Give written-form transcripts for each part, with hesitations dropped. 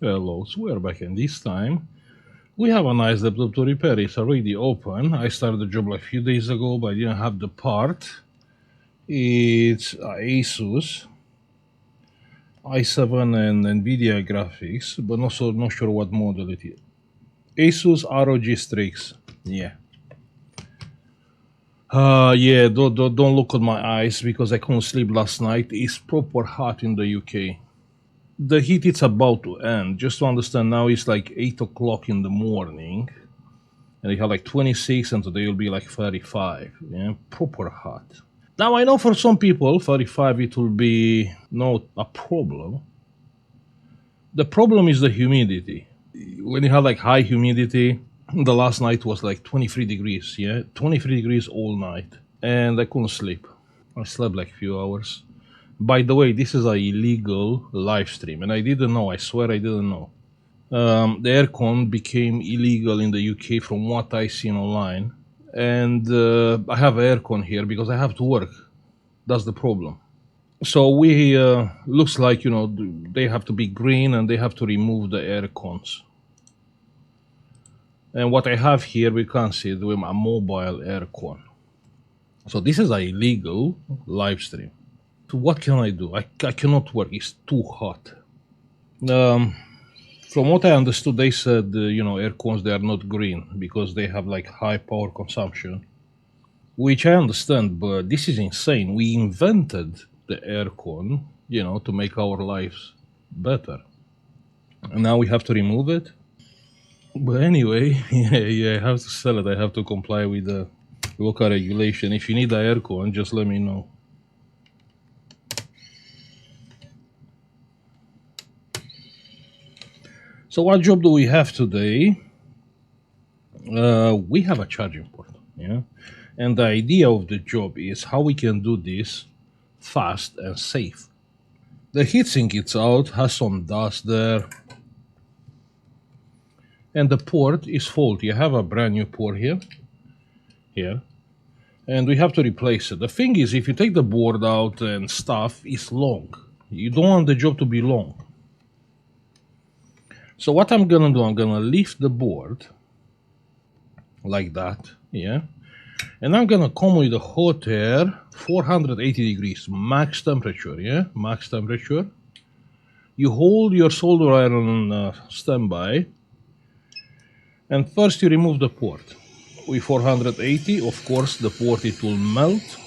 Hello, so we're back, and this time we have a nice laptop to repair. It's already open. I started the job like a few days ago, but I didn't have the part. It's Asus i7 and NVIDIA graphics, but not sure what model it is. Asus ROG Strix. Yeah. Yeah, don't look at my eyes because I couldn't sleep last night. It's proper hot in the UK. The heat is about to end. Just to understand, now it's like 8 o'clock in the morning. And they have like 26, and today will be like 35. Yeah, proper hot. Now I know for some people 35 it will be not a problem. The problem is the humidity. When you have like high humidity, the last night was like 23 degrees. Yeah, 23 degrees all night, and I couldn't sleep. I slept like a few hours. By the way, this is a illegal live stream, and I didn't know. I swear I didn't know. The aircon became illegal in the UK from what I seen online, and I have aircon here because I have to work. That's the problem. So we looks like they have to be green and they have to remove the aircons. And what I have here, we can see it with a mobile aircon. So this is a illegal live stream. So what can I do? I cannot work. It's too hot. Um, From what I understood, they said, air cons, they are not green because they have like high power consumption, which I understand, but this is insane. We invented the air con, to make our lives better. And now we have to remove it. But anyway, yeah, I have to sell it. I have to comply with the local regulation. If you need the air con, just let me know. So what job do we have today? We have a charging port, yeah, and the idea of the job is how we can do this fast and safe. The heatsink it's out, has some dust there, and the port is faulty. I have a brand new port here, and we have to replace it. The thing is, if you take the board out and stuff, it's long. You don't want the job to be long. So what I'm gonna do, I'm gonna lift the board like that, yeah. And I'm gonna come with the hot air, 480 degrees, max temperature, yeah? Max temperature. You hold your solder iron on standby, and first you remove the port. With 480, of course, the port, it will melt.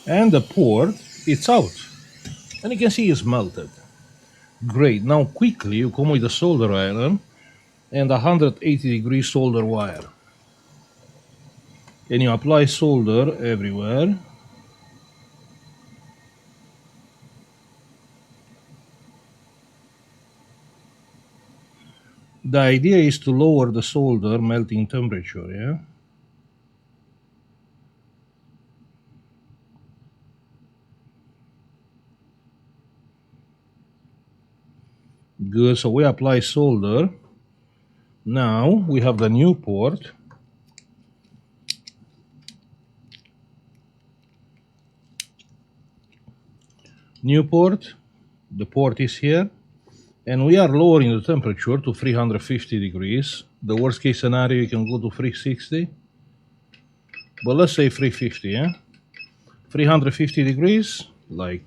And the port, it's out. And you can see it's melted. Great. Now quickly you come with the solder iron and 180 degree solder wire. And you apply solder everywhere. The idea is to lower the solder melting temperature, yeah? Good, so we apply solder. Now we have the new port. New port, the port is here. And we are lowering the temperature to 350 degrees. The worst case scenario, you can go to 360. But let's say 350, yeah? 350 degrees, like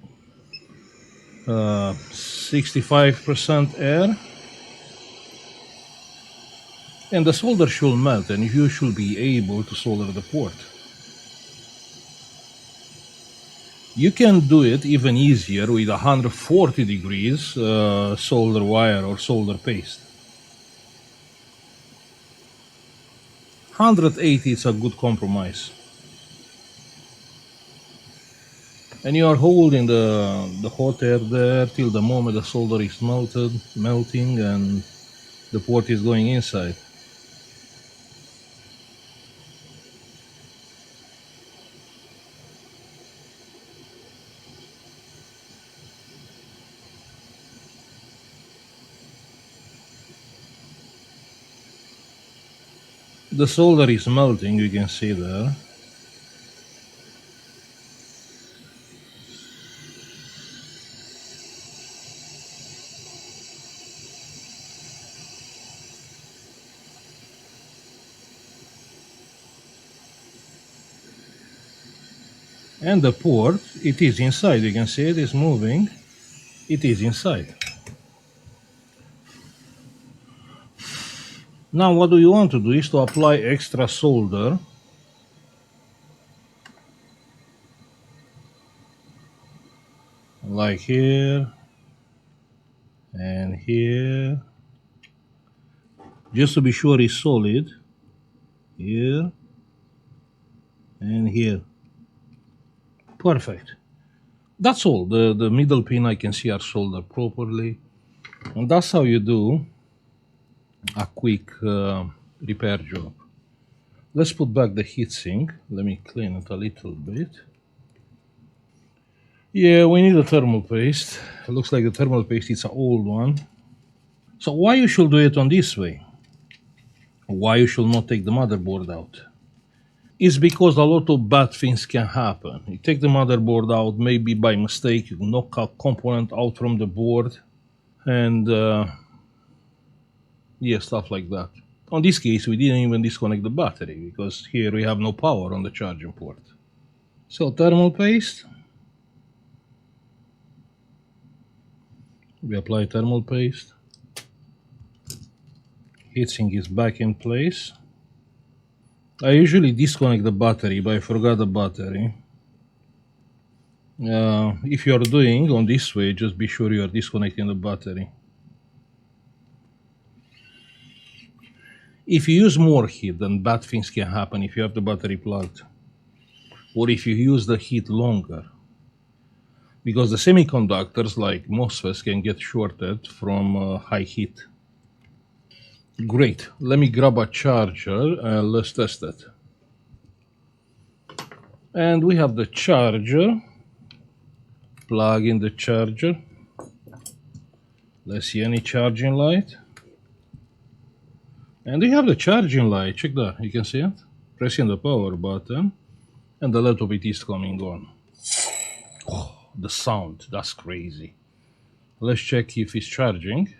65% air. And the solder should melt, and you should be able to solder the port. You can do it even easier with 140 degrees solder wire or solder paste. 180 is a good compromise. And you are holding the hot air there till the moment the solder is melting, and the port is going inside. The solder is melting, you can see there. And the port, it is inside, you can see it is moving. It is inside. Now what do you want to do is to apply extra solder. Like here and here. Just to be sure it's solid. Here and here. Perfect. That's all. The middle pin I can see are soldered properly. And that's how you do a quick repair job. Let's put back the heatsink. Let me clean it a little bit. Yeah, we need a thermal paste. It looks like the thermal paste is an old one. So why you should do it on this way? Why you should not take the motherboard out? Is because a lot of bad things can happen. You take the motherboard out, maybe by mistake you knock a component out from the board, and yeah, stuff like that. On this case, we didn't even disconnect the battery because here we have no power on the charging port. So thermal paste. We apply thermal paste. Heatsink is back in place. I usually disconnect the battery, but I forgot the battery. If you are doing on this way, just be sure you are disconnecting the battery. If you use more heat, then bad things can happen if you have the battery plugged. Or if you use the heat longer. Because the semiconductors, like MOSFETs, can get shorted from high heat. Great. Let me grab a charger and let's test it. And we have the charger. Plug in the charger. Let's see any charging light. And we have the charging light. Check that. You can see it. Pressing the power button. And a little bit is coming on. Oh, the sound. That's crazy. Let's check if it's charging.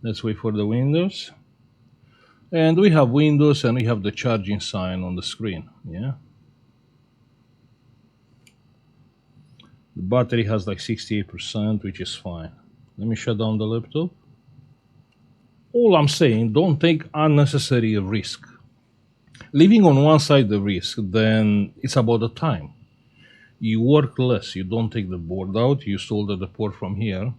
Let's wait for the Windows. And we have Windows and we have the charging sign on the screen. Yeah. The battery has like 68%, which is fine. Let me shut down the laptop. All I'm saying, don't take unnecessary risk. Leaving on one side the risk, then it's about the time. You work less, you don't take the board out, you solder the port from here.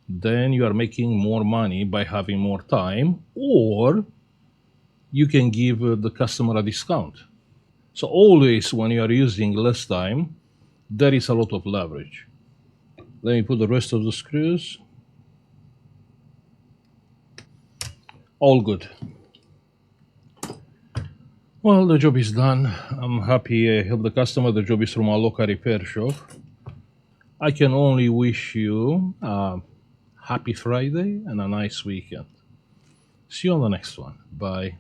Then you are making more money by having more time, or you can give the customer a discount. So always when you are using less time, there is a lot of leverage. Let me put the rest of the screws. All good. Well, the job is done. I'm happy I helped the customer. The job is from a local repair shop. I can only wish you a happy Friday and a nice weekend. See you on the next one. Bye.